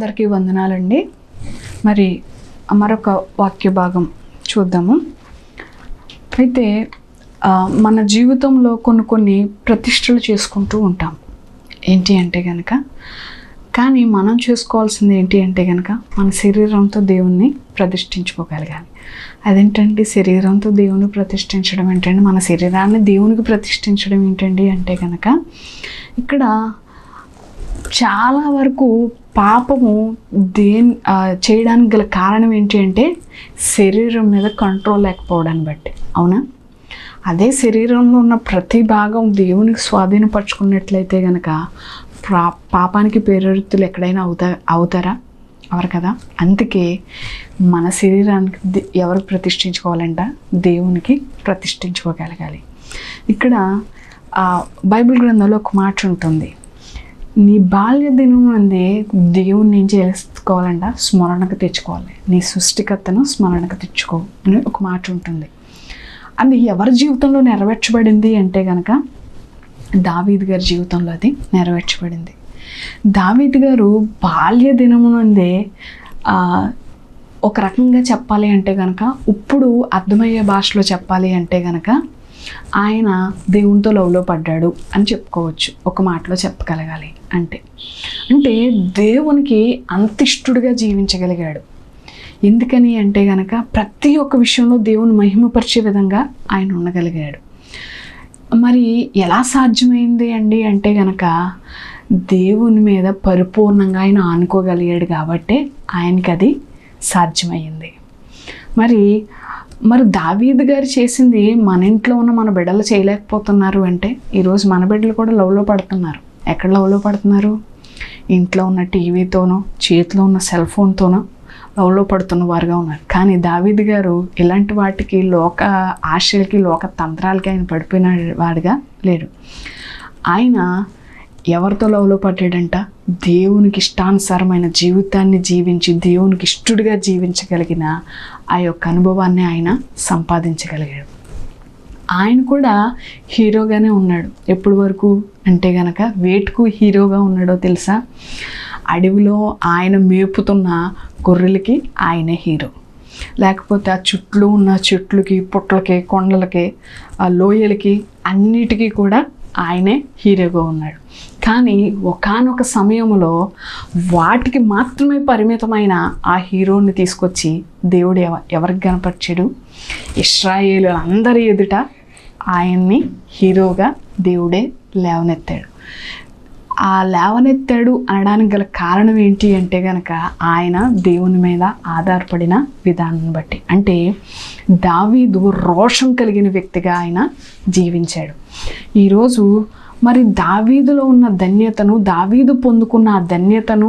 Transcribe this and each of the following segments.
అందరికీ వందనాలండి. మరి మరొక వాక్య భాగం చూద్దాము. అయితే మన జీవితంలో కొన్ని ప్రతిష్టలు చేసుకుంటూ ఉంటాం. ఏంటి అంటే కనుక, కానీ మనం చేసుకోవాల్సింది ఏంటి అంటే కనుక మన శరీరంతో దేవుణ్ణి ప్రతిష్ఠించుకోగలగాలి. అదేంటండి శరీరంతో దేవుని ప్రతిష్ఠించడం ఏంటండి? మన శరీరాన్ని దేవునికి ప్రతిష్ఠించడం ఏంటండి అంటే కనుక, ఇక్కడ చాలా వరకు పాపము చేయడానికి గల కారణం ఏంటి అంటే శరీరం మీద కంట్రోల్ లేకపోవడాన్ని బట్టి. అవునా? అదే శరీరంలో ఉన్న ప్రతి భాగం దేవునికి స్వాధీనపరచుకున్నట్లయితే కనుక పాపానికి ప్రేరితులు ఎక్కడైనా అవుతారా? అవరు కదా. అందుకే మన శరీరానికి ఎవరికి ప్రతిష్ఠించుకోవాలంట? దేవునికి ప్రతిష్ఠించుకోగలగాలి. ఇక్కడ బైబిల్ గ్రంథంలో ఒక మాట ఉంటుంది, నీ బాల్య దినం నుండి దేవుణ్ణి ఏం చేసుకోవాలంట? స్మరణకు తెచ్చుకోవాలి. నీ సృష్టికర్తను స్మరణకు తెచ్చుకో అని ఒక మాట ఉంటుంది. అది ఎవరి జీవితంలో నెరవేర్చబడింది అంటే కనుక దావీదు గారి జీవితంలో అది నెరవేర్చబడింది. దావీదు గారు బాల్య దినము నుండే ఒక రకంగా చెప్పాలి అంటే కనుక, ఇప్పుడు అర్థమయ్యే భాషలో చెప్పాలి అంటే కనుక ఆయన దేవునితో లవ్లో పడ్డాడు అని చెప్పుకోవచ్చు. ఒక మాటలో చెప్పగలగాలి అంటే దేవునికి అంత ఇష్టడుగా జీవించగలిగాడు. ఎందుకని అంటే కనుక ప్రతి ఒక్క విషయంలో దేవుని మహిమపరిచే విధంగా ఆయన ఉండగలిగాడు. మరి ఎలా సాధ్యమైంది అండి అంటే కనుక దేవుని మీద పరిపూర్ణంగా ఆయన ఆనుకోగలిగాడు కాబట్టి ఆయనకి అది సాధ్యమైంది. మరి దావీదు గారు చేసింది మన ఇంట్లో ఉన్న మన బిడ్డలు చేయలేకపోతున్నారు అంటే, ఈరోజు మన బిడ్డలు కూడా లవ్లో పడుతున్నారు. ఎక్కడ లవ్లో పడుతున్నారు? ఇంట్లో ఉన్న టీవీతోనో చేతిలో ఉన్న సెల్ ఫోన్తోనో లవ్లో పడుతున్న వారుగా ఉన్నారు. కానీ దావీదు గారు ఇలాంటి వాటికి, లోక ఆశలకి, లోక తంత్రాలకి ఆయన పడిపోయిన వాడిగా లేడు. ఆయన ఎవరితో లవ్లో పడ్డాడంట? దేవునికి ఇష్టానుసారమైన జీవితాన్ని జీవించి దేవునికి ఇష్టడుగా జీవించగలిగిన ఆ యొక్క అనుభవాన్ని ఆయన సంపాదించగలిగాడు. ఆయన కూడా హీరోగానే ఉన్నాడు. ఎప్పటి వరకు అంటే కనుక వేటుకు హీరోగా ఉన్నాడో తెలుసా? అడవిలో ఆయన మేపుతున్న గొర్రెలకి ఆయనే హీరో. లేకపోతే ఆ చుట్టూ ఉన్న చెట్లకి, పుట్లకి, కొండలకి, ఆ లోయలకి అన్నిటికీ కూడా ఆయనే హీరోగా ఉన్నాడు. కానీ ఒకానొక సమయంలో వాటికి మాత్రమే పరిమితమైన ఆ హీరోని తీసుకొచ్చి దేవుడు ఎవరికి కనపరిచాడు? ఇశ్రాయేలులందరి ఎదుట ఆయన్ని హీరోగా దేవుడే లేవనెత్తాడు. ఆ లేవనెత్తాడు అనడానికి గల కారణం ఏంటి అంటే కనుక ఆయన దేవుని మీద ఆధారపడిన విధానం బట్టి. అంటే దావీదు రోషం కలిగిన వ్యక్తిగా ఆయన జీవించాడు. ఈరోజు మరి దావీదులో ఉన్న ధన్యతను, దావీదు పొందుకున్న ఆ ధన్యతను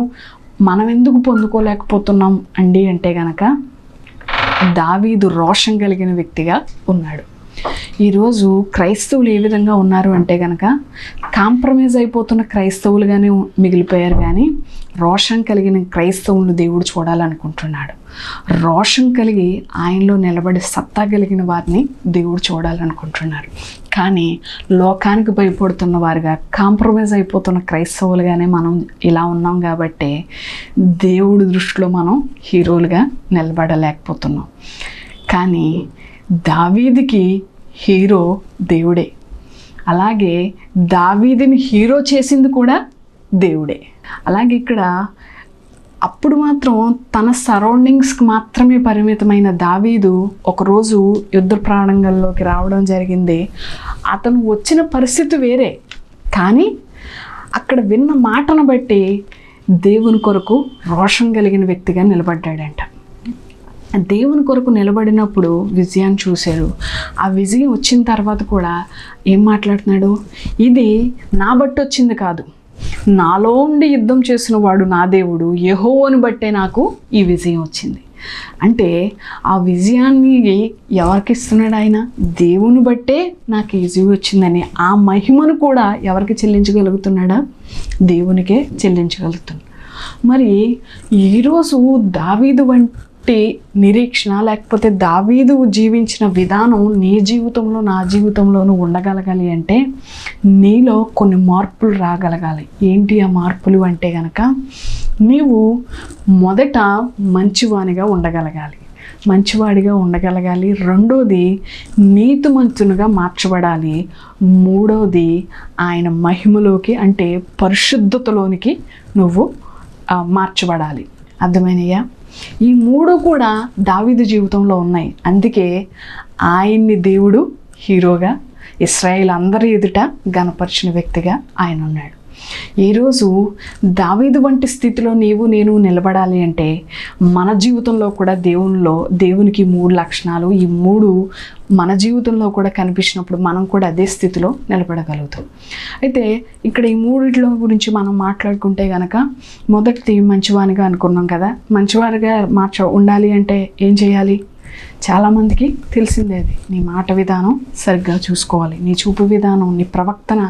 మనం ఎందుకు పొందుకోలేకపోతున్నాం అండి అంటే కనుక దావీదు రోషం కలిగిన వ్యక్తిగా ఉన్నాడు. ఈరోజు క్రైస్తవులు ఏ విధంగా ఉన్నారు అంటే కనుక కాంప్రమైజ్ అయిపోతున్న క్రైస్తవులుగానే మిగిలిపోయారు. కానీ రోషం కలిగిన క్రైస్తవులను దేవుడు చూడాలనుకుంటున్నాడు. రోషం కలిగి ఆయనలో నిలబడి సత్తా కలిగిన వారిని దేవుడు చూడాలనుకుంటున్నారు. కానీ లోకానికి భయపడుతున్న వారుగా, కాంప్రమైజ్ అయిపోతున్న క్రైస్తవులుగానే మనం ఇలా ఉన్నాం కాబట్టి దేవుడి దృష్టిలో మనం హీరోలుగా నిలబడలేకపోతున్నాం. కానీ దావీదుకి హీరో దేవుడే. అలాగే దావీదుని హీరో చేసింది కూడా దేవుడే. అలాగే ఇక్కడ అప్పుడు మాత్రం తన సరౌండింగ్స్కి మాత్రమే పరిమితమైన దావీదు ఒకరోజు యుద్ధ ప్రాంగణంలోకి రావడం జరిగింది. అతను వచ్చిన పరిస్థితి వేరే, కానీ అక్కడ విన్న మాటను బట్టి దేవుని కొరకు రోషం కలిగిన వ్యక్తిగా నిలబడ్డాడంట. దేవుని కొరకు నిలబడినప్పుడు విజయాన్ని చూశాడు. ఆ విజయం వచ్చిన తర్వాత కూడా ఏం మాట్లాడుతున్నాడు? ఇది నా బట్టి వచ్చింది కాదు, నాలో ఉండి యుద్ధం చేసిన వాడు నా దేవుడు యెహోవాను బట్టే నాకు ఈ విజయం వచ్చింది. అంటే ఆ విజయాన్ని ఎవరికి ఇస్తున్నాడు ఆయన? దేవుని బట్టే నాకు ఈ విజయం వచ్చిందని ఆ మహిమను కూడా ఎవరికి చెల్లించగలుగుతున్నాడా? దేవునికే చెల్లించగలుగుతున్నాడు. మరి ఈరోజు దావీదు వంటి నిరీక్షణ, లేకపోతే దావీదు జీవించిన విధానం నీ జీవితంలో, నా జీవితంలోనూ ఉండగలగాలి అంటే నీలో కొన్ని మార్పులు రాగలగాలి. ఏంటి ఆ మార్పులు అంటే కనుక నీవు మొదట మంచివానిగా ఉండగలగాలి, మంచివాడిగా ఉండగలగాలి. రెండోది నీతిమంతునిగా మార్చబడాలి. మూడోది ఆయన మహిమలోకి అంటే పరిశుద్ధతలోనికి నువ్వు మార్చబడాలి. అర్థమైనయ్యా? ఈ మూడు కూడా దావీదు జీవితంలో ఉన్నాయి. అందుకే ఆయన్ని దేవుడు హీరోగా ఇశ్రాయేల్ అందరి ఎదుట ఘనపరిచిన వ్యక్తిగా ఆయన ఉన్నాడు. ఈరోజు దావీదు వంటి స్థితిలో నీవు నేను నిలబడాలి అంటే మన జీవితంలో కూడా దేవునికి 3 లక్షణాలు, ఈ 3 మన జీవితంలో కూడా కనిపించినప్పుడు మనం కూడా అదే స్థితిలో నిలబడగలుగుతాం. అయితే ఇక్కడ ఈ 3 గురించి మనం మాట్లాడుకుంటే కనుక మొదటిది మంచివానిగా అనుకున్నాం కదా. మంచివారిగా ఉండాలి అంటే ఏం చేయాలి? చాలామందికి తెలిసిందేది, నీ మాట విధానం సరిగ్గా చూసుకోవాలి, నీ చూపు విధానం, నీ ప్రవర్తన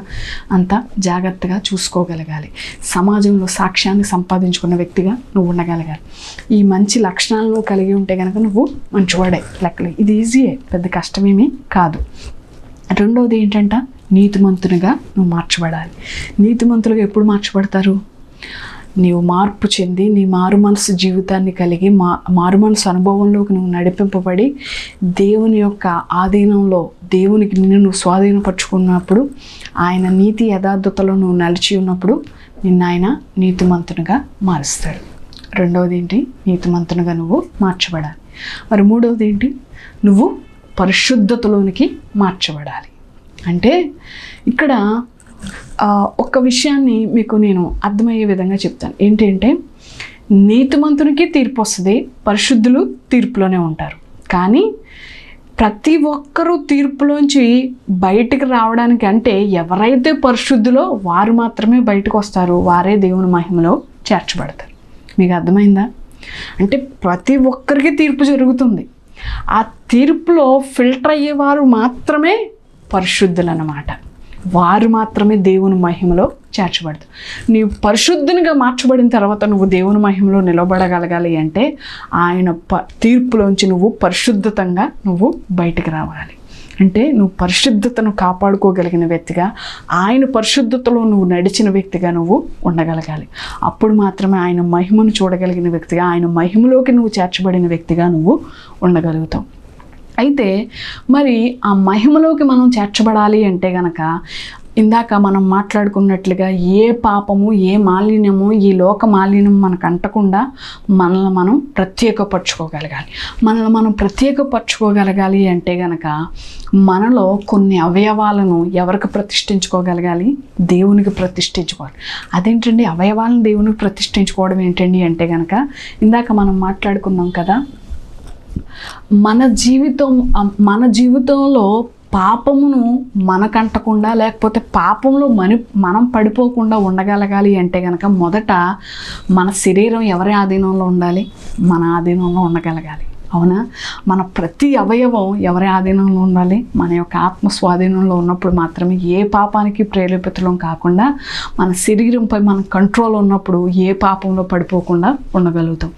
అంతా జాగ్రత్తగా చూసుకోగలగాలి, సమాజంలో సాక్ష్యాన్ని సంపాదించుకున్న వ్యక్తిగా నువ్వు ఉండగలగాలి. ఈ మంచి లక్షణాలను కలిగి ఉంటే కనుక నువ్వు మంచివాడే లెక్కలే. ఇది ఈజీయే, పెద్ద కష్టమేమీ కాదు. రెండవది ఏంటంట? నీతిమంతునిగా నువ్వు మార్చబడాలి. నీతిమంతులుగా ఎప్పుడు మార్చబడతారు? నీవు మార్పు చెంది నీ మారు మనసు జీవితాన్ని కలిగి మారు మనసు అనుభవంలోకి నువ్వు నడిపింపబడి దేవుని యొక్క ఆధీనంలో దేవునికి నిన్ను స్వాధీనపరుచుకున్నప్పుడు, ఆయన నీతి యథార్థతలో నువ్వు నడిచి ఉన్నప్పుడు నిన్ను ఆయన నీతిమంతునిగా మారుస్తాడు. రెండవది ఏంటి? నీతిమంతునిగా నువ్వు మార్చబడాలి. మరి మూడవది ఏంటి? నువ్వు పరిశుద్ధతలోనికి మార్చబడాలి. అంటే ఇక్కడ ఒక్క విషయాన్ని మీకు నేను అర్థమయ్యే విధంగా చెప్తాను. ఏంటంటే నీతిమంతునికి తీర్పు వస్తుంది, పరిశుద్ధులు తీర్పులోనే ఉంటారు. కానీ ప్రతి ఒక్కరూ తీర్పులోంచి బయటికి రావడానికి అంటే ఎవరైతే పరిశుద్ధులో వారు మాత్రమే బయటకు వస్తారు, వారే దేవుని మహిమలో చేర్చబడతారు. మీకు అర్థమైందా? అంటే ప్రతి ఒక్కరికి తీర్పు జరుగుతుంది. ఆ తీర్పులో ఫిల్టర్ అయ్యేవారు మాత్రమే పరిశుద్ధులు అన్నమాట. వారు మాత్రమే దేవుని మహిమలో చేర్చబడతారు. నీవు పరిశుద్ధునిగా మార్చబడిన తర్వాత నువ్వు దేవుని మహిమలో నిలబడగలగాలి అంటే ఆయన తీర్పులోంచి నువ్వు పరిశుద్ధతంగా నువ్వు బయటికి రావాలి. అంటే నువ్వు పరిశుద్ధతను కాపాడుకోగలిగిన వ్యక్తిగా, ఆయన పరిశుద్ధతలో నువ్వు నడిచిన వ్యక్తిగా నువ్వు ఉండగలగాలి. అప్పుడు మాత్రమే ఆయన మహిమను చూడగలిగిన వ్యక్తిగా, ఆయన మహిమలోకి నువ్వు చేర్చబడిన వ్యక్తిగా నువ్వు ఉండగలుగుతావు. అయితే మరి ఆ మహిమలోకి మనం చేర్చబడాలి అంటే గనక ఇందాక మనం మాట్లాడుకున్నట్లుగా ఏ పాపము, ఏ మాలిన్యము, ఈ లోక మాలిన్యం మనకు అంటకుండా మనల్ని మనం ప్రత్యేకపరచుకోగలగాలి. మనల్ని మనం ప్రత్యేకపరచుకోగలగాలి అంటే గనక మనలో కొన్ని అవయవాలను ఎవరికి ప్రతిష్ఠించుకోగలగాలి? దేవునికి ప్రతిష్ఠించుకోవాలి. అదేంటండి అవయవాలను దేవునికి ప్రతిష్ఠించుకోవడం ఏంటండి అంటే గనక ఇందాక మనం మాట్లాడుకున్నాం కదా, మన జీవితంలో పాపమును మనకంటకుండా లేకపోతే పాపంలో మనం పడిపోకుండా ఉండగలగాలి అంటే కనుక మొదట మన శరీరం ఎవరి ఆధీనంలో ఉండాలి? మన ఆధీనంలో ఉండగలగాలి. అవునా? మన ప్రతి అవయవం ఎవరి ఆధీనంలో ఉండాలి? మన యొక్క ఆత్మ స్వాధీనంలో ఉన్నప్పుడు మాత్రమే ఏ పాపానికి ప్రేరేపితులం కాకుండా మన శరీరంపై మన కంట్రోల్ ఉన్నప్పుడు ఏ పాపంలో పడిపోకుండా ఉండగలుగుతాం.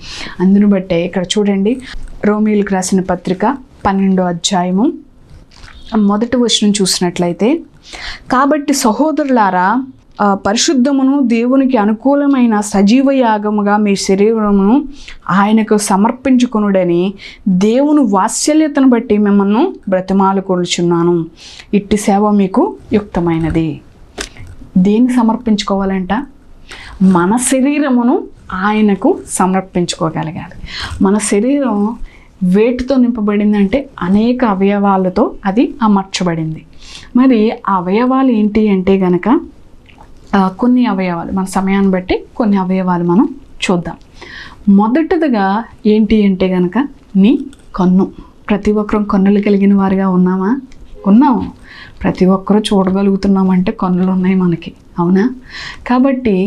అందును బట్టే ఇక్కడ చూడండి, రోమీయులకు రాసిన పత్రిక 12వ అధ్యాయము 1వ వచనం చూసినట్లయితే, కాబట్టి సహోదరులారా, పరిశుద్ధమును దేవునికి అనుకూలమైన సజీవ యాగముగా మీ శరీరమును ఆయనకు సమర్పించుకొనుడని దేవుని వాత్సల్యతను బట్టి మిమ్మల్ని బ్రతిమాలుకొనుచున్నాను. ఇట్టి సేవ మీకు యుక్తమైనది. దేన్ని సమర్పించుకోవాలంట? మన శరీరమును ఆయనకు సమర్పించుకోగలగాలి. మన శరీరం వేటితో నింపబడిందంటే అనేక అవయవాలతో అది అమర్చబడింది. మరి ఆ అవయవాలు ఏంటి అంటే గనక కొన్ని అవయవాలు మన సమయాన్ని బట్టి కొన్ని అవయవాలు మనం చూద్దాం. మొదటిదిగా ఏంటి అంటే గనక నీ కన్ను. ప్రతి ఒక్కరూ కన్నులు కలిగిన వారిగా ఉన్నామా? ఉన్నాము. ప్రతి ఒక్కరూ చూడగలుగుతున్నామంటే కన్నులు ఉన్నాయి మనకి, అవునా? కాబట్టి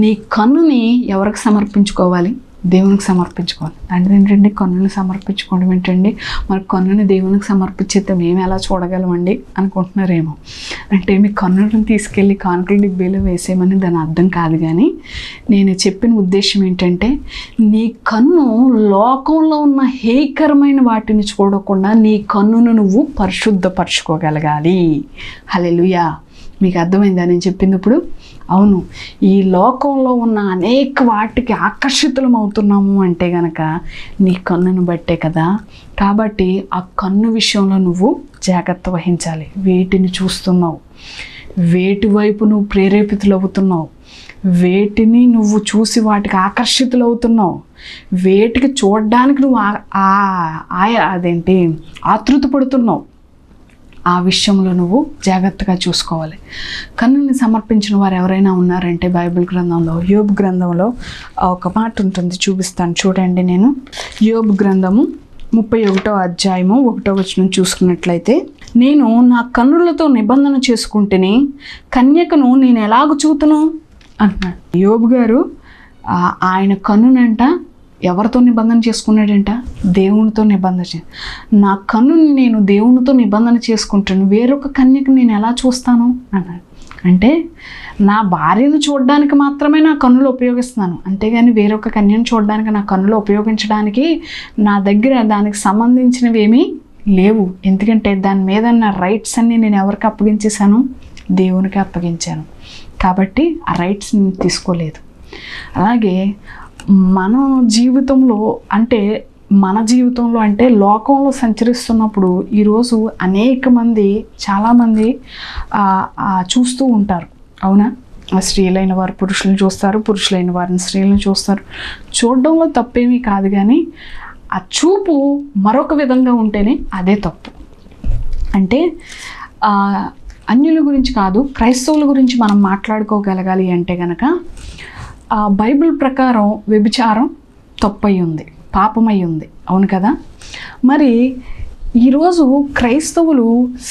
నీ కన్నుని ఎవరికి సమర్పించుకోవాలి? దేవునికి సమర్పించుకోవాలి. అంటే ఏంటండి కన్నుని సమర్పించుకోవడం ఏంటండి? మరి కన్నుని దేవునికి సమర్పించేస్తే మేము ఎలా చూడగలమండి అనుకుంటున్నారేమో. అంటే మీ కన్నులను తీసుకెళ్ళి కానుకల డిబ్బీలో వేసేయమని దాని అర్థం కాదు. కానీ నేను చెప్పిన ఉద్దేశం ఏంటంటే నీ కన్ను లోకంలో ఉన్న హేయకరమైన వాటిని చూడకుండా నీ కన్నును నువ్వు పరిశుద్ధపరచుకోగలగాలి. హల్లెలూయా. మీకు అర్థమైందా నేను చెప్పింది ఇప్పుడు? అవును, ఈ లోకంలో ఉన్న అనేక వాటికి ఆకర్షితులం అవుతున్నాము అంటే గనక నీ కన్నును బట్టే కదా. కాబట్టి ఆ కన్ను విషయంలో నువ్వు జాగ్రత్త వహించాలి. వేటిని చూస్తున్నావు, వేటి వైపు నువ్వు ప్రేరేపితులవుతున్నావు, వేటిని నువ్వు చూసి వాటికి ఆకర్షితులవుతున్నావు, వేటికి చూడడానికి నువ్వు ఆతృత పడుతున్నావు, ఆ విషయంలో నువ్వు జాగ్రత్తగా చూసుకోవాలి. కన్నుని సమర్పించిన వారు ఎవరైనా ఉన్నారంటే బైబిల్ గ్రంథంలో, యోబు గ్రంథంలో ఒక మాట ఉంటుంది, చూపిస్తాను చూడండి. నేను యోబు గ్రంథము 31వ అధ్యాయము 1వ వచనం చూసుకున్నట్లయితే, నేను నా కన్నులతో నిబంధన చేసుకుంటేనే కన్యకను నేను ఎలాగ చూతును అంటున్నాడు యోబు గారు. ఆయన కన్నునంట ఎవరితో నిబంధన చేసుకున్నాడంట? దేవునితో నిబంధన నా కన్నుని నేను దేవునితో నిబంధన చేసుకుంటాను, వేరొక కన్యకు నేను ఎలా చూస్తాను అన్నాడు. అంటే నా భార్యను చూడడానికి మాత్రమే నా కన్నులు ఉపయోగిస్తున్నాను, అంతేగాని వేరొక కన్యను చూడడానికి నా కన్నులు ఉపయోగించడానికి నా దగ్గర దానికి సంబంధించినవి ఏమీ లేవు. ఎందుకంటే దాని మీద నా రైట్స్ అన్నీ నేను ఎవరికి అప్పగించేశాను? దేవునికి అప్పగించాను. కాబట్టి ఆ రైట్స్ నేను తీసుకోలేదు. అలాగే మన జీవితంలో అంటే లోకంలో సంచరిస్తున్నప్పుడు ఈరోజు అనేక మంది, చాలామంది చూస్తూ ఉంటారు. అవునా? స్త్రీలైన వారు పురుషులను చూస్తారు, పురుషులైన వారిని స్త్రీలను చూస్తారు. చూడడంలో తప్పేమీ కాదు, కానీ ఆ చూపు మరొక విధంగా ఉంటేనే అదే తప్పు. అంటే అన్యుల గురించి కాదు, క్రైస్తవుల గురించి మనం మాట్లాడుకోగలగాలి అంటే కనుక బైబిల్ ప్రకారం వ్యభిచారం తప్పయి ఉంది, పాపమై ఉంది. అవును కదా? మరి ఈరోజు క్రైస్తవులు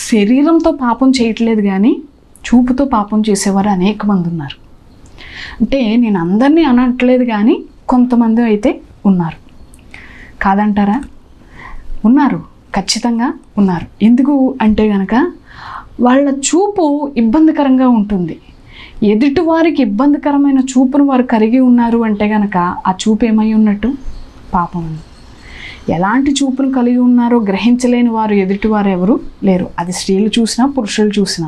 శరీరంతో పాపం చేయట్లేదు, కానీ చూపుతో పాపం చేసేవారు అనేక మంది ఉన్నారు. అంటే నేను అందరినీ అనట్లేదు, కానీ కొంతమంది అయితే ఉన్నారు. కాదంటారా? ఉన్నారు, ఖచ్చితంగా ఉన్నారు. ఎందుకు అంటే కనుక వాళ్ళ చూపు ఇబ్బందికరంగా ఉంటుంది. ఎదుటి వారికి ఇబ్బందికరమైన చూపును వారు కలిగి ఉన్నారు అంటే కనుక ఆ చూపు ఏమై ఉన్నట్టు? పాపం. ఎలాంటి చూపును కలిగి ఉన్నారో గ్రహించలేని వారు ఎదుటివారు ఎవరు లేరు. అది స్త్రీలు చూసినా పురుషులు చూసినా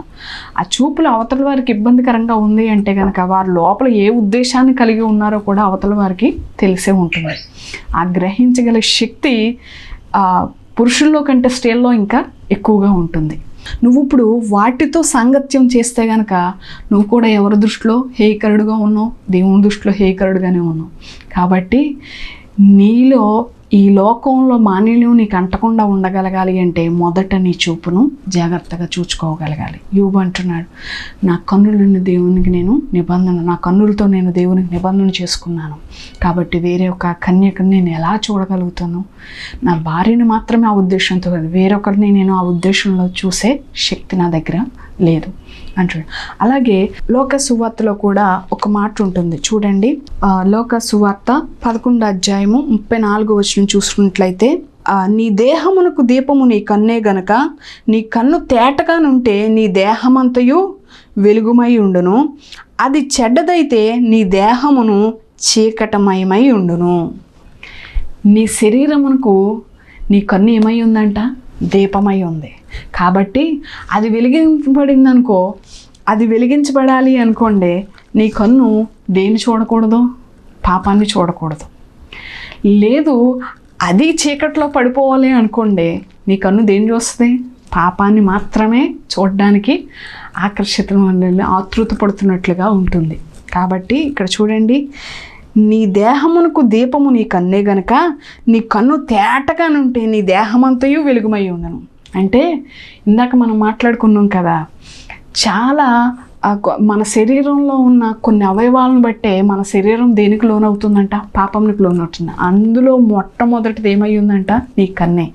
ఆ చూపులు అవతల వారికి ఇబ్బందికరంగా ఉంది అంటే కనుక వారు లోపల ఏ ఉద్దేశాన్ని కలిగి ఉన్నారో కూడా అవతల వారికి తెలిసే ఉంటుంది. ఆ గ్రహించగల శక్తి పురుషుల్లో కంటే స్త్రీల్లో ఇంకా ఎక్కువగా ఉంటుంది. నువ్వు ఇప్పుడు వాటితో సాంగత్యం చేస్తే కనుక నువ్వు కూడా ఎవరి దృష్టిలో హేయకరుడుగా ఉన్నావు, దేవుని దృష్టిలో హేయకరుడుగానే ఉన్నావు. కాబట్టి నీలో ఈ లోకంలో మాలిన్యం నీకు అంటకుండా ఉండగలగాలి అంటే మొదట నీ చూపును జాగ్రత్తగా చూసుకోగలగాలి. యోబు అంటున్నాడు, నా కన్నులను దేవునికి నేను నా కన్నులతో నేను దేవునికి నిబంధన చేసుకున్నాను, కాబట్టి వేరే ఒక కన్యకని నేను ఎలా చూడగలుగుతాను? నా భార్యను మాత్రమే ఆ ఉద్దేశంతో కాదు, వేరొకరిని నేను ఆ ఉద్దేశంలో చూసే శక్తి నా దగ్గర లేదు అంటాడు. అలాగే లోక సువార్తలో కూడా ఒక మాట ఉంటుంది చూడండి. లోక సువార్త 11వ అధ్యాయము 34వ వచనం చూసుకున్నట్లయితే, నీ దేహమునకు దీపము నీ కన్నే గనక నీ కన్ను తేటగానుంటే నీ దేహమంతయు వెలుగుమై ఉండును, అది చెడ్డదైతే నీ దేహమును చీకటమయమై ఉండును. నీ శరీరమునకు నీ కన్ను ఏమై ఉందంట? దీపమై ఉంది. కాబట్టి అది వెలిగించబడింది అనుకో, అది వెలిగించబడాలి అనుకోండి, నీ కన్ను దేన్ని చూడకూడదు? పాపాన్ని చూడకూడదు. లేదు అది చీకట్లో పడిపోవాలి అనుకోండి, నీ కన్ను దేన్ని చూస్తుంది? పాపాన్ని మాత్రమే చూడడానికి ఆతృత పడుతున్నట్లుగా ఉంటుంది. కాబట్టి ఇక్కడ చూడండి, నీ దేహమునకు దీపము నీ కన్నే గనక నీ కన్ను తేటగానుంటే నీ దేహమంతయు వెలుగుమై ఉండను. అంటే ఇందాక మనం మాట్లాడుకున్నాం కదా, చాలా మన శరీరంలో ఉన్న కొన్ని అవయవాలను బట్టే మన శరీరం దేనికి లోనవుతుందంట? పాపంకి లోనవుతుంది. అందులో మొట్టమొదటిది ఏమై ఉందంట? నీ కన్నే.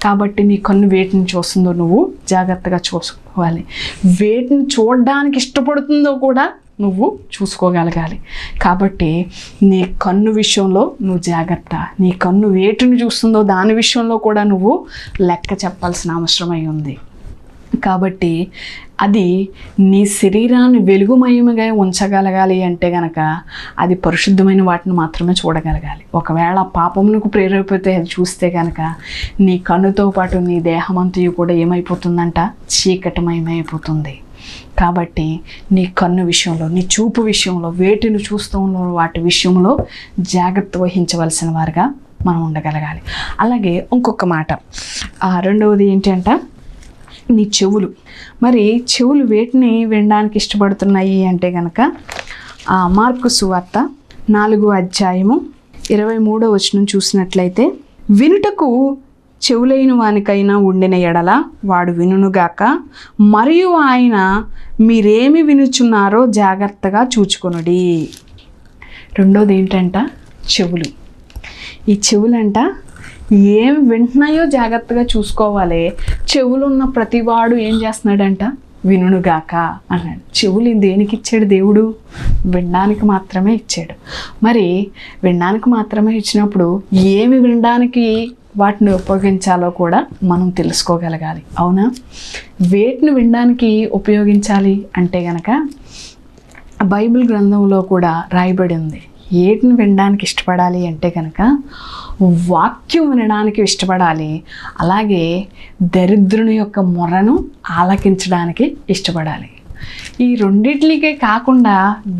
కాబట్టి నీ కన్ను వేటిని చూస్తుందో నువ్వు జాగ్రత్తగా చూసుకోవాలి. వేటిని చూడడానికి ఇష్టపడుతుందో కూడా నువ్వు చూసుకోగలగాలి. కాబట్టి నీ కన్ను విషయంలో నువ్వు జాగ్రత్త. నీ కన్ను వేటిని చూస్తుందో దాని విషయంలో కూడా నువ్వు లెక్క చెప్పాల్సిన అవసరమై ఉంది. కాబట్టి అది నీ శరీరాన్ని వెలుగుమయముగా ఉంచగలగాలి అంటే గనక అది పరిశుద్ధమైన వాటిని మాత్రమే చూడగలగాలి. ఒకవేళ పాపమునకు ప్రేరేపితే అది చూస్తే కనుక నీ కన్నుతో పాటు నీ దేహమంతయు కూడా ఏమైపోతుందంట? చీకటమయమైపోతుంది. కాబట్టి నీ కన్ను విషయంలో, నీ చూపు విషయంలో, వేటిని చూస్తూ ఉన్న వాటి విషయంలో జాగ్రత్త వహించవలసిన వారుగా మనం ఉండగలగాలి. అలాగే ఇంకొక మాట, రెండవది ఏంటంట, నీ చెవులు. మరి చెవులు వేటిని వినడానికి ఇష్టపడుతున్నాయి అంటే కనుక మార్కు సువార్త 4వ అధ్యాయము 23వ వచనం చూసినట్లయితే, వినుటకు చెవులైన వానికైనా ఉండిన ఎడల వాడు వినుగాక, మరియు ఆయన మీరేమి వినుచున్నారో జాగ్రత్తగా చూచుకొనుడి. రెండోది ఏంటంట, చెవులు. ఈ చెవులంట ఏం వింటున్నాయో జాగ్రత్తగా చూసుకోవాలి. చెవులు ఉన్న ప్రతివాడు ఏం చేస్తున్నాడంట, వినుగాక అన్నాడు. చెవులు దేనికి ఇచ్చాడు దేవుడు? వినడానికి మాత్రమే ఇచ్చాడు. మరి వినడానికి మాత్రమే ఇచ్చినప్పుడు ఏమి వినడానికి వాటిని ఉపయోగించాలో కూడా మనం తెలుసుకోగలగాలి. అవునా? వేటిని వినడానికి ఉపయోగించాలి అంటే గనక బైబిల్ గ్రంథంలో కూడా రాయబడి ఉంది. ఏటిని వినడానికి ఇష్టపడాలి అంటే కనుక వాక్యం వినడానికి ఇష్టపడాలి. అలాగే దరిద్రుని యొక్క మొరను ఆలకించడానికి ఇష్టపడాలి. ఈ రెండిట్లకే కాకుండా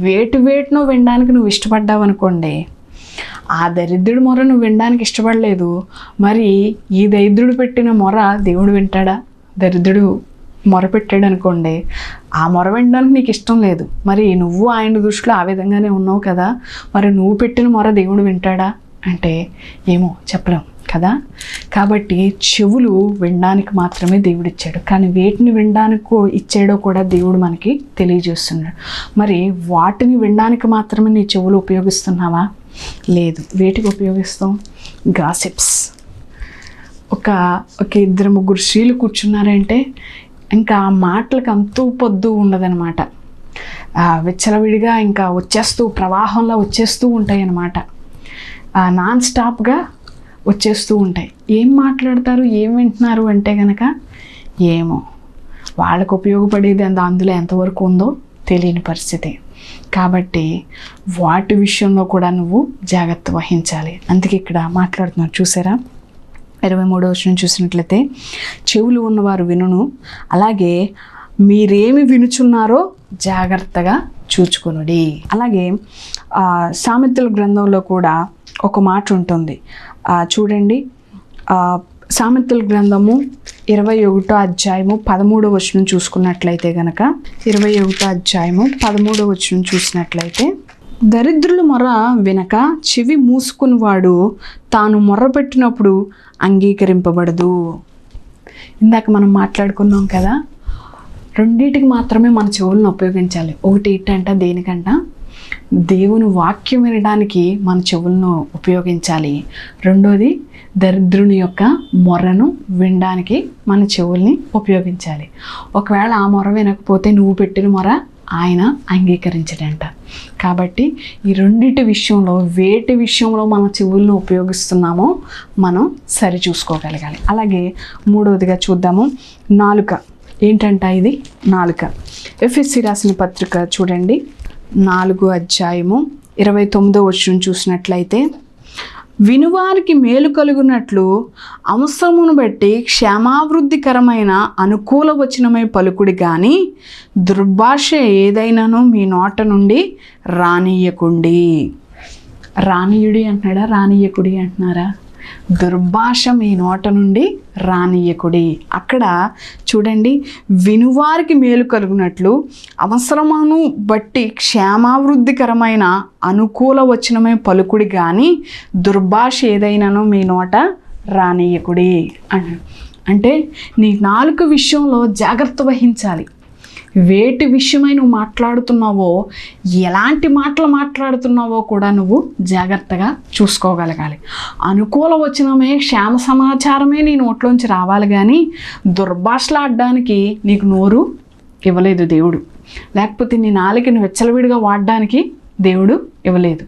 వేటినో వినడానికి నువ్వు ఇష్టపడ్డావు అనుకోండి, ఆ దరిద్రుడి మొర నువ్వు వినడానికి ఇష్టపడలేదు, మరి ఈ దరిద్రుడు పెట్టిన మొర దేవుడు వింటాడా? దరిద్రుడు మొర పెట్టాడు అనుకోండి, ఆ మొర వినడానికి నీకు ఇష్టం లేదు, మరి నువ్వు ఆయన దృష్టిలో ఆ విధంగానే ఉన్నావు కదా, మరి నువ్వు పెట్టిన మొర దేవుడు వింటాడా అంటే ఏమో చెప్పలేం కదా. కాబట్టి చెవులు వినడానికి మాత్రమే దేవుడు ఇచ్చాడు, కానీ వేటిని వినడానికి ఇచ్చాడో కూడా దేవుడు మనకి తెలియజేస్తున్నాడు. మరి వాటిని వినడానికి మాత్రమే నీ చెవులు ఉపయోగిస్తున్నావా? లేదు. వేటికి ఉపయోగిస్తాం? గాసిప్స్. ఒక 2-3 స్త్రీలు కూర్చున్నారంటే ఇంకా ఆ మాటలకు అంతూ పొద్దు ఉండదనమాట. విచ్చలవిడిగా ఇంకా వచ్చేస్తూ ప్రవాహంలో వచ్చేస్తూ ఉంటాయి అన్నమాట. నాన్ స్టాప్గా వచ్చేస్తూ ఉంటాయి. ఏం మాట్లాడతారు, ఏం వింటున్నారు అంటే కనుక ఏమో, వాళ్ళకు ఉపయోగపడేది అందులో ఎంతవరకు ఉందో తెలియని పరిస్థితి. కాబట్టి వాటి విషయంలో కూడా నువ్వు జాగ్రత్త వహించాలి. అందుకే ఇక్కడ మాట్లాడుతున్నారు చూసారా, 23వ వచనం చూసినట్లయితే, చెవులు ఉన్నవారు వినును, అలాగే మీరేమి వినుచున్నారో జాగ్రత్తగా చూచుకొనుడి. అలాగే సామెతల గ్రంథంలో కూడా ఒక మాట ఉంటుంది. చూడండి, సామెతల గ్రంథము 21వ అధ్యాయము 13వ వచనం చూసుకున్నట్లయితే గనక 21వ అధ్యాయము 13వ వచనం చూసినట్లయితే, దరిద్రుల మొర వినక చెవి మూసుకుని వాడు తాను మొర్రపెట్టినప్పుడు అంగీకరింపబడదు. ఇందాక మనం మాట్లాడుకున్నాం కదా, రెండింటికి మాత్రమే మన చెవులను ఉపయోగించాలి. ఒకటి ఏంటంట, దేనికంట, దేవుని వాక్యం వినడానికి మన చెవులను ఉపయోగించాలి. రెండోది దరిద్రుని యొక్క మొరను వినడానికి మన చెవుల్ని ఉపయోగించాలి. ఒకవేళ ఆ మొర వినకపోతే నువ్వు పెట్టిన మొర ఆయన అంగీకరించడంట. కాబట్టి ఈ రెండింటి విషయంలో వేటి విషయంలో మన చెవులను ఉపయోగిస్తున్నామో మనం సరి చూసుకోగలగాలి. అలాగే మూడవదిగా చూద్దాము, నాలుక. ఏంటంట ఇది? నాలుక. ఎఫెసీ రాసిన పత్రిక చూడండి, 4వ అధ్యాయము 29వ వచనం చూసినట్లయితే, వినువారికి మేలు కలుగునట్లు అవసరమును బట్టి క్షేమావృద్ధికరమైన అనుకూల వచనమై పలుకుడి గాని దుర్భాష ఏదైనాను మీ నోట నుండి రానియకుండి. రానియుడి అంటున్నాడా, రానియకుడి అంటున్నారా? దుర్భాష మీ నోట నుండి రానియకుడి. అక్కడ చూడండి, వినువారికి మేలు కలుగునట్లు అవసరమును బట్టి క్షేమావృద్ధికరమైన అనుకూల వచనమే పలుకుడి కానీ దుర్భాష ఏదైనాను మీ నోట రానియకుడి అంటే నీ నాలుక విషయంలో జాగ్రత్త వహించాలి. వేటి విషయమై నువ్వు మాట్లాడుతున్నావో, ఎలాంటి మాటలు మాట్లాడుతున్నావో కూడా నువ్వు జాగ్రత్తగా చూసుకోగలగాలి. అనుకూల వచనమే, క్షేమ సమాచారమే నీ నోట్లోంచి రావాలి, కానీ దుర్భాషలాడడానికి నీకు నోరు ఇవ్వలేదు దేవుడు. లేకపోతే నీ నాలుకని వెచ్చలవిడిగా వాడడానికి దేవుడు ఇవ్వలేదు.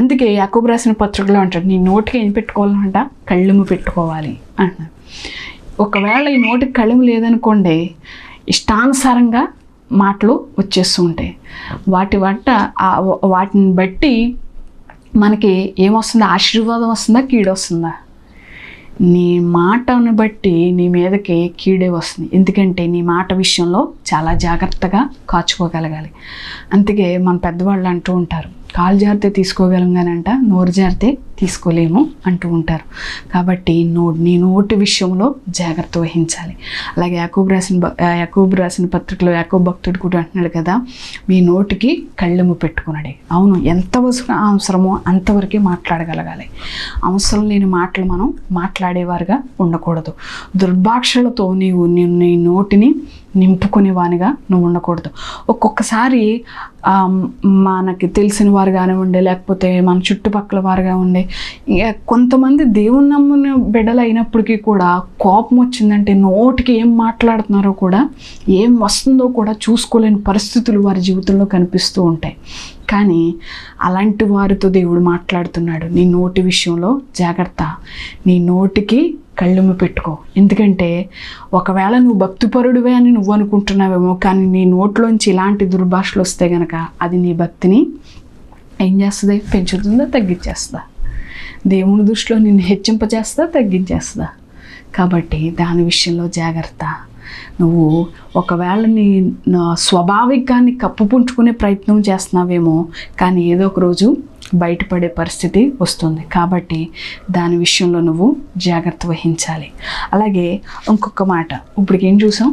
అందుకే యాకోబు రాసిన పత్రికలో అంటాడు, నీ నోటికి ఏం పెట్టుకోవాలంట, కళ్ళెము పెట్టుకోవాలి అంటున్నాడు. ఒకవేళ ఈ నోటికి కళ్ళెము లేదనుకోండి, ఇష్టానుసారంగా మాటలు వచ్చేస్తూ ఉంటాయి. వాటిని బట్టి మనకి ఏమొస్తుందా? ఆశీర్వాదం వస్తుందా, కీడు వస్తుందా? నీ మాటను బట్టి నీ మీదకి కీడే వస్తుంది. ఎందుకంటే నీ మాట విషయంలో చాలా జాగ్రత్తగా కాచుకోగలగాలి. అందుకే మన పెద్దవాళ్ళు అంటూ ఉంటారు, కాలు జారితే తీసుకోగలం కానంట, నోరు జారితే తీసుకోలేము అంటూ ఉంటారు. కాబట్టి నీ నోటి విషయంలో జాగ్రత్త వహించాలి. అలాగే యాకోబు రాసిన పత్రికలో యాకోబు భక్తుడు కూడా అంటున్నాడు కదా, మీ నోటికి కళ్ళెము పెట్టుకున్నాడు. అవును, ఎంత అవసరమో అంతవరకే మాట్లాడగలగాలి. అవసరం లేని మాటలు మనం మాట్లాడేవారుగా ఉండకూడదు. దుర్భాషలతో నీ నోటిని నింపుకునేవానిగా నువ్వు ఉండకూడదు. ఒక్కొక్కసారి మనకి తెలిసిన వారు కానివ్వండి, లేకపోతే మన చుట్టుపక్కల వారుగా ఉండి, కొంతమంది దేవుని నమ్మిన బిడ్డలు అయినప్పటికీ కూడా కోపం వచ్చిందంటే నోటికి ఏం మాట్లాడుతున్నారో కూడా, ఏం వస్తుందో కూడా చూసుకోలేని పరిస్థితులు వారి జీవితంలో కనిపిస్తూ ఉంటాయి. కానీ అలాంటి వారితో దేవుడు మాట్లాడుతున్నాడు, నీ నోటి విషయంలో జాగ్రత్త, నీ నోటికి కళ్ళెము పెట్టుకో. ఎందుకంటే ఒకవేళ నువ్వు భక్తిపరుడివే అని నువ్వు అనుకుంటున్నావేమో, కానీ నీ నోట్లోంచి ఇలాంటి దుర్భాషలు వస్తే గనక అది నీ భక్తిని ఏం చేస్తుంది? పెంచుతుందా, తగ్గించేస్తుందా? దేవుని దృష్టిలో నిన్ను హెచ్చింపజేస్తుందా, తగ్గించేస్తుందా? కాబట్టి దాని విషయంలో జాగ్రత్త. నువ్వు ఒకవేళ నీ స్వాభావికాన్ని కప్పుపుంచుకునే ప్రయత్నం చేస్తున్నావేమో, కానీ ఏదో ఒక రోజు బయటపడే పరిస్థితి వస్తుంది. కాబట్టి దాని విషయంలో నువ్వు జాగ్రత్త వహించాలి. అలాగే ఇంకొక మాట, ఇప్పటికి ఏం చూసాం?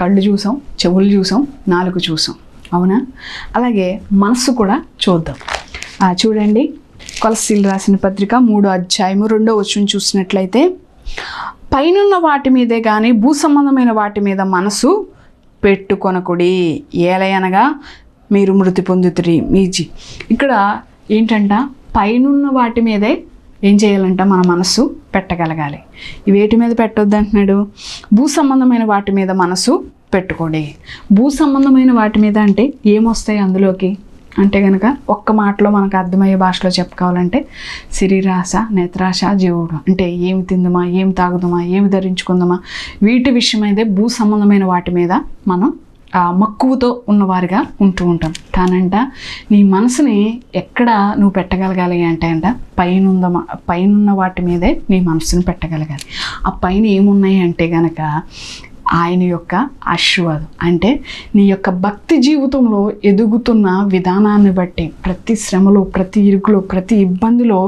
కళ్ళు చూసాం, చెవులు చూసాం, నాలుగు చూసాం, అవునా? అలాగే మనస్సు కూడా చూద్దాం. చూడండి, కొలస్సీలు రాసిన పత్రిక 3వ అధ్యాయము 2వ వచనం చూసినట్లయితే, పైనున్న వాటి మీదే కానీ భూ సంబంధమైన వాటి మీద మనసు పెట్టుకొనకుడి, ఏలయనగా మీరు మృతి పొందుతురి. ఇక్కడ ఏంటంట, పైనున్న వాటి మీదే ఏం చేయాలంట? మన మనస్సు పెట్టగలగాలి. వేటి మీద పెట్టొద్దు అంటున్నాడు? భూ సంబంధమైన వాటి మీద మనసు పెట్టుకోండి. భూ సంబంధమైన వాటి మీద అంటే ఏమొస్తాయి అందులోకి అంటే కనుక ఒక్క మాటలో మనకు అర్థమయ్యే భాషలో చెప్పుకోవాలంటే శరీరాశ, నేత్రాశ, జీవుడు. అంటే ఏమి తిందామా, ఏమి తాగుదామా, ఏమి ధరించుకుందామా, వీటి విషయమైతే భూ సంబంధమైన వాటి మీద మనం మక్కువతో ఉన్నవారిగా ఉంటూ ఉంటాం. కానంట నీ మనసుని ఎక్కడ నువ్వు పెట్టగలగాలి అంటే పైనున్న వాటి మీదే నీ మనసుని పెట్టగలగాలి. ఆ పైన ఏమున్నాయి అంటే కనుక ఆయన యొక్క ఆశీర్వాదం. అంటే నీ యొక్క భక్తి జీవితంలో ఎదుగుతున్న విధానాన్ని బట్టి ప్రతి శ్రమలో, ప్రతి ఇరుకులో, ప్రతి ఇబ్బందిలో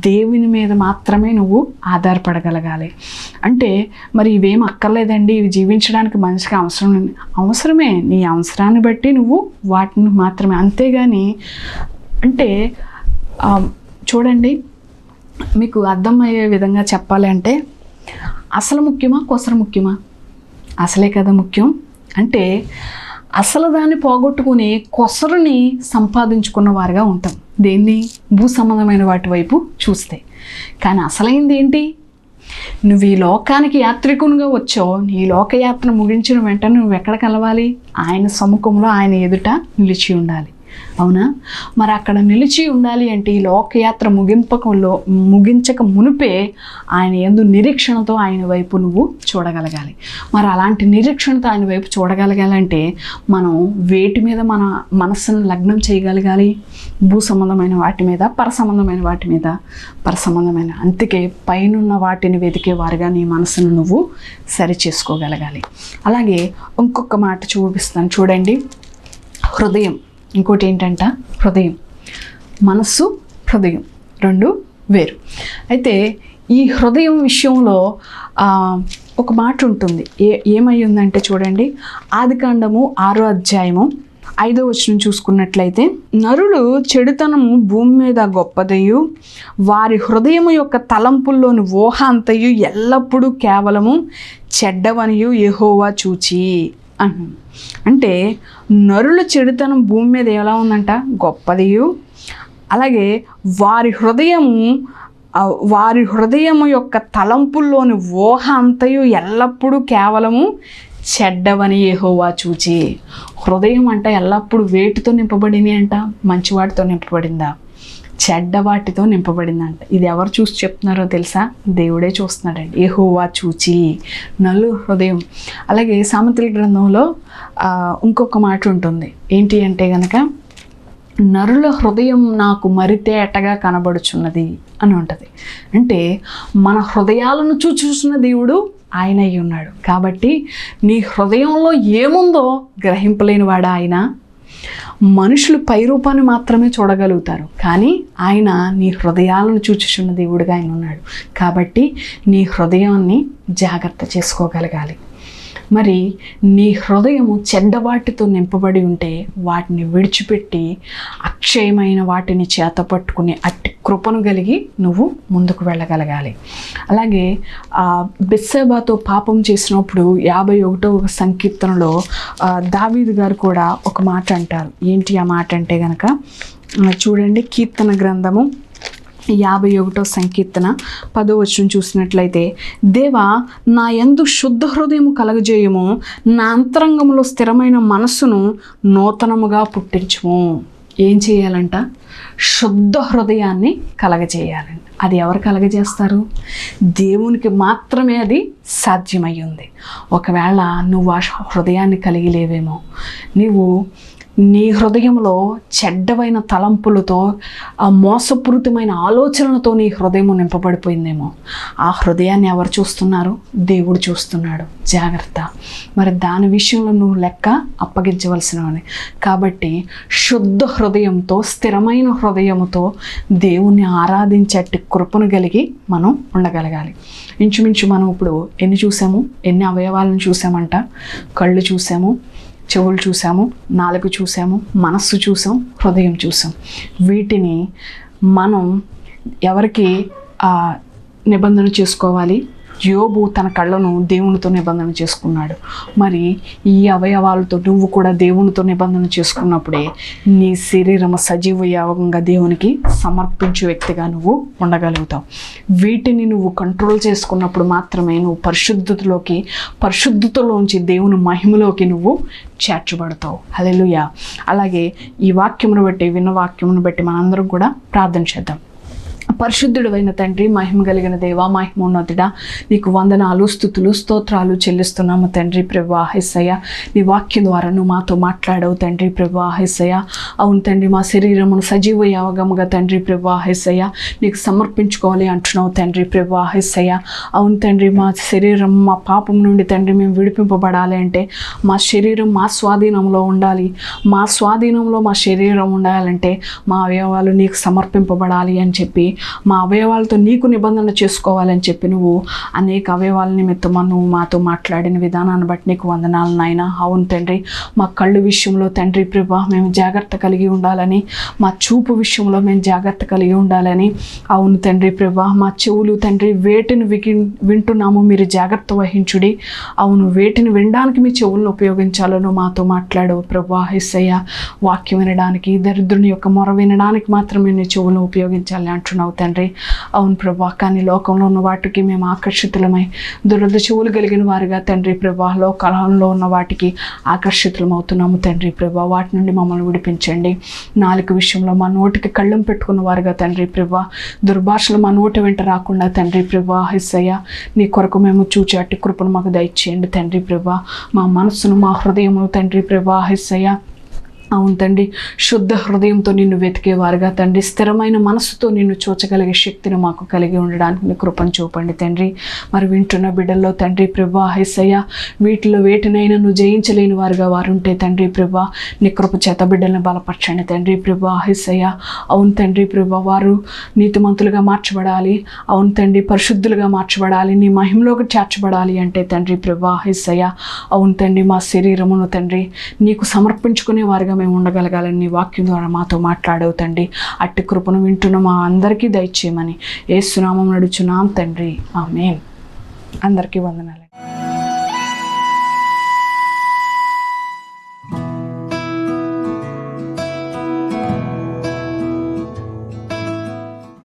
దేవుని మీద మాత్రమే నువ్వు ఆధారపడగలగాలి. అంటే మరి ఇవేం అక్కర్లేదండి, ఇవి జీవించడానికి మనిషికి అవసరమే. నీ అవసరాన్ని బట్టి నువ్వు వాటిని మాత్రమే. అంతేగాని అంటే చూడండి, మీకు అర్థమయ్యే విధంగా చెప్పాలి అంటే, అసలు ముఖ్యమా, కొసరు ముఖ్యమా? అసలే కదా ముఖ్యం. అంటే అసలు దాన్ని పోగొట్టుకుని కొసరుని సంపాదించుకున్న వారిగా ఉంటాం, దేన్ని? భూ సంబంధమైన వాటి వైపు చూస్తే. కానీ అసలైంది ఏంటి? నువ్వు ఈ లోకానికి యాత్రికునిగా వచ్చావు. నీ లోకయాత్ర ముగించిన వెంటనే నువ్వు ఎక్కడ కలవాలి? ఆయన సముఖంలో, ఆయన ఎదుట నిలిచి ఉండాలి. అవునా? మరి అక్కడ నిలిచి ఉండాలి అంటే ఈ లోకయాత్ర ముగించక మునిపే ఆయన యందు నిరీక్షణతో ఆయన వైపు నువ్వు చూడగలగాలి. మరి అలాంటి నిరీక్షణతో ఆయన వైపు చూడగలగాలంటే మనం వేటి మీద మన మనస్సును లగ్నం చేయగలగాలి? భూ సంబంధమైన వాటి మీద, పరసంబంధమైన వాటి మీద. పరసంబంధమైన, అందుకే పైనున్న వాటిని వెతికే వారిగా నీ మనసును నువ్వు సరి చేసుకోగలగాలి. అలాగే ఇంకొక మాట చూపిస్తాను చూడండి, హృదయం. ఇంకోటి ఏంటంట, హృదయం. మనస్సు, హృదయం రెండు వేరు. అయితే ఈ హృదయం విషయంలో ఒక మాట ఉంటుంది. ఏమై ఉందంటే చూడండి, ఆదికాండము 6వ అధ్యాయము 5వ వచనం చూసుకున్నట్లయితే, నరులు చెడుతనము భూమి మీద గొప్పదయు, వారి హృదయము యొక్క తలంపుల్లోని ఊహ అంతయు ఎల్లప్పుడూ కేవలము చెడ్డవనియు యెహోవా చూచి అంటున్నాను. అంటే నరుల చెడుతనం భూమి మీద ఎలా ఉందంట? గొప్పదియు. అలాగే వారి హృదయము యొక్క తలంపుల్లోని ఊహ అంతయు ఎల్లప్పుడూ కేవలము చెడ్డవని యెహోవా చూచి. హృదయం అంట ఎల్లప్పుడూ వేటితో నింపబడింది అంట? మంచివాటితో నింపబడిందా? చెడ్డవాటితో నింపబడిందంట. ఇది ఎవరు చూసి చెప్తున్నారో తెలుసా? దేవుడే చూస్తున్నాడండి. యెహోవా చూచి నలు హృదయం. అలాగే సామెతల గ్రంథంలో ఇంకొక మాట ఉంటుంది. ఏంటి అంటే కనుక, నరుల హృదయం నాకు మరితేటగా కనబడుచున్నది అని ఉంటుంది. అంటే మన హృదయాలను చూస్తున్న దేవుడు ఆయన అయి ఉన్నాడు. కాబట్టి నీ హృదయంలో ఏముందో గ్రహింపలేని వాడు ఆయన. మనుషులు పై రూపాన్ని మాత్రమే చూడగలుగుతారు, కానీ ఆయన నీ హృదయాలను చూచుచున్న దేవుడుగా ఆయన ఉన్నాడు. కాబట్టి నీ హృదయాన్ని జాగ్రత్త చేసుకోగలగాలి. మరి నీ హృదయము చెడ్డవాటితో నింపబడి ఉంటే వాటిని విడిచిపెట్టి అక్షయమైన వాటిని చేత పట్టుకుని అట్టి కృపను కలిగి నువ్వు ముందుకు వెళ్ళగలగాలి. అలాగే బెత్షెబాతో పాపం చేసినప్పుడు 51వ సంకీర్తనలో దావీదు గారు కూడా ఒక మాట అంటారు. ఏంటి ఆ మాట అంటే గనక చూడండి, కీర్తన గ్రంథము 51వ సంకీర్తన 10వ వచనం చూసినట్లయితే, దేవా నా యందు శుద్ధ హృదయము కలగజేయము, నా అంతరంగంలో స్థిరమైన మనస్సును నూతనముగా పుట్టించుము. ఏం చేయాలంట? శుద్ధ హృదయాన్ని కలగజేయాలంట. అది ఎవరు కలగజేస్తారు? దేవునికి మాత్రమే అది సాధ్యమై ఉంది. ఒకవేళ నువ్వు ఆ హృదయాన్ని కలిగి లేవేమో, నీవు నీ హృదయంలో చెడ్డమైన తలంపులతో, ఆ మోసపూరితమైన ఆలోచనలతో నీ హృదయం నింపబడిపోయిందేమో. ఆ హృదయాన్ని ఎవరు చూస్తున్నారు? దేవుడు చూస్తున్నాడు. జాగ్రత్త. మరి దాని విషయంలో నువ్వు లెక్క అప్పగించవలసినవని. కాబట్టి శుద్ధ హృదయంతో, స్థిరమైన హృదయముతో దేవుణ్ణి ఆరాధించేటి కృపను కలిగి మనం ఉండగలగాలి. ఇంచుమించు మనం ఇప్పుడు ఎన్ని అవయవాలను చూసామంట? కళ్ళు చూసాము, చెవులు చూసాము, నాలుక చూసాము, మనస్సు చూసాం, హృదయం చూసాం. వీటిని మనం ఎవరికి నిబంధన చేసుకోవాలి? యోబు తన కళ్ళను దేవునితో నిబంధన చేసుకున్నాడు. మరి ఈ అవయవాలతో నువ్వు కూడా దేవునితో నిబంధన చేసుకున్నప్పుడే నీ శరీరం సజీవ యాగంగా దేవునికి సమర్పించే వ్యక్తిగా నువ్వు ఉండగలుగుతావు. వీటిని నువ్వు కంట్రోల్ చేసుకున్నప్పుడు మాత్రమే నువ్వు పరిశుద్ధతలోంచి దేవుని మహిమలోకి నువ్వు చేర్చబడతావు. హల్లెలూయా. అలాగే ఈ వాక్యమును బట్టి, విన్న వాక్యమును బట్టి మనందరం కూడా ప్రార్థన చేద్దాం. పరిశుద్ధుడైన తండ్రి, మహిమ కలిగిన దేవా, మహిమోన్నతుడా, నీకు వందనాలు, స్తుతులు, స్తోత్రాలు చెల్లిస్తున్నాము తండ్రి. ప్రభువా యేసయ్య, నీ వాక్యం ద్వారా నువ్వు మాతో మాట్లాడవు తండ్రి. ప్రభువా యేసయ్య, అవును తండ్రి, మా శరీరమును సజీవ యాగముగా తండ్రి ప్రభువా యేసయ్య నీకు సమర్పించుకోవాలి అంటున్నావు తండ్రి. ప్రభువా యేసయ్య, అవును తండ్రి, మా శరీరం మా పాపం నుండి తండ్రి మేము విడిపింపబడాలి అంటే మా శరీరం మా స్వాధీనంలో ఉండాలి. మా స్వాధీనంలో మా శరీరం ఉండాలంటే మా అవయవాలు నీకు సమర్పింపబడాలి అని చెప్పి, మా అవయవాలతో నీకు నిబంధన చేసుకోవాలని చెప్పి నువ్వు అనేక అవయవాల నిమిత్తం నువ్వు మాతో మాట్లాడిన విధానాన్ని బట్టి నీకు వందనాలు నాయన. అవును తండ్రి, మా కళ్ళు విషయంలో తండ్రి ప్రభువా మేము జాగ్రత్త కలిగి ఉండాలని, మా చూపు విషయంలో మేము జాగ్రత్త కలిగి ఉండాలని. అవును తండ్రి ప్రభువా, మా చెవులు తండ్రి వేటిని వింటున్నాము మీరు జాగ్రత్త వహించుడి. అవును, వేటిని వినడానికి మీ చెవులను ఉపయోగించాలను మాతో మాట్లాడవు ప్రభువా యేసయ్య. వాక్యం వినడానికి, దరిద్రుని యొక్క మొర వినడానికి మాత్రమే నీ చెవులను ఉపయోగించాలి అంటున్నావు తండ్రి. అవును ప్రభా, కానీ లోకంలో ఉన్న వాటికి మేము ఆకర్షితులమై దురద చెవులు కలిగిన వారిగా తండ్రి ప్రభా లోకంలో ఉన్న వాటికి ఆకర్షితులం అవుతున్నాము తండ్రి ప్రభా. వాటి నుండి మమ్మల్ని విడిపించండి. నాలుక విషయంలో మా నోటికి కళ్ళం పెట్టుకున్న వారుగా తండ్రి ప్రభా, దుర్భాషలు మా నోటి వెంట రాకుండా తండ్రి ప్రభా యేసయ్య నీ కొరకు మేము చూచి అట్టి కృపను మాకు దయచేయండి తండ్రి ప్రభా. మా మనస్సును, మా హృదయమును తండ్రి ప్రభా యేసయ్య, అవును తండ్రి, శుద్ధ హృదయంతో నిన్ను వెతికేవారుగా తండ్రి, స్థిరమైన మనసుతో నిన్ను చూచగలిగే శక్తిని మాకు కలిగి ఉండడానికి నీ కృపను చూపండి తండ్రి. మరి వింటున్న బిడ్డల్లో తండ్రి ప్రభా యేసయ్య, వీటిలో వేటినైనా నువ్వు జయించలేని వారుగా వారు ఉంటే తండ్రి ప్రభా నీ కృప చేత బిడ్డలను బలపరచండి తండ్రి ప్రభా యేసయ్య. అవును తండ్రి ప్రభా, వారు నీతిమంతులుగా మార్చబడాలి, అవును తండ్రి పరిశుద్ధులుగా మార్చబడాలి, నీ మహిమలోకి చేర్చబడాలి అంటే తండ్రి ప్రభా యేసయ్య, అవును తండ్రి, మా శరీరమును తండ్రి నీకు సమర్పించుకునే వారుగా మేము ఉండగలగాలని నీ వాక్యం ద్వారా మాతో మాట్లాడవు తండ్రి. అట్టి కృపను వింటున్న మా అందరికీ దయచేయమని యేసు నామమున అడుగుచున్నాం తండ్రి. ఆమేన్. అందరికీ వందనాలు.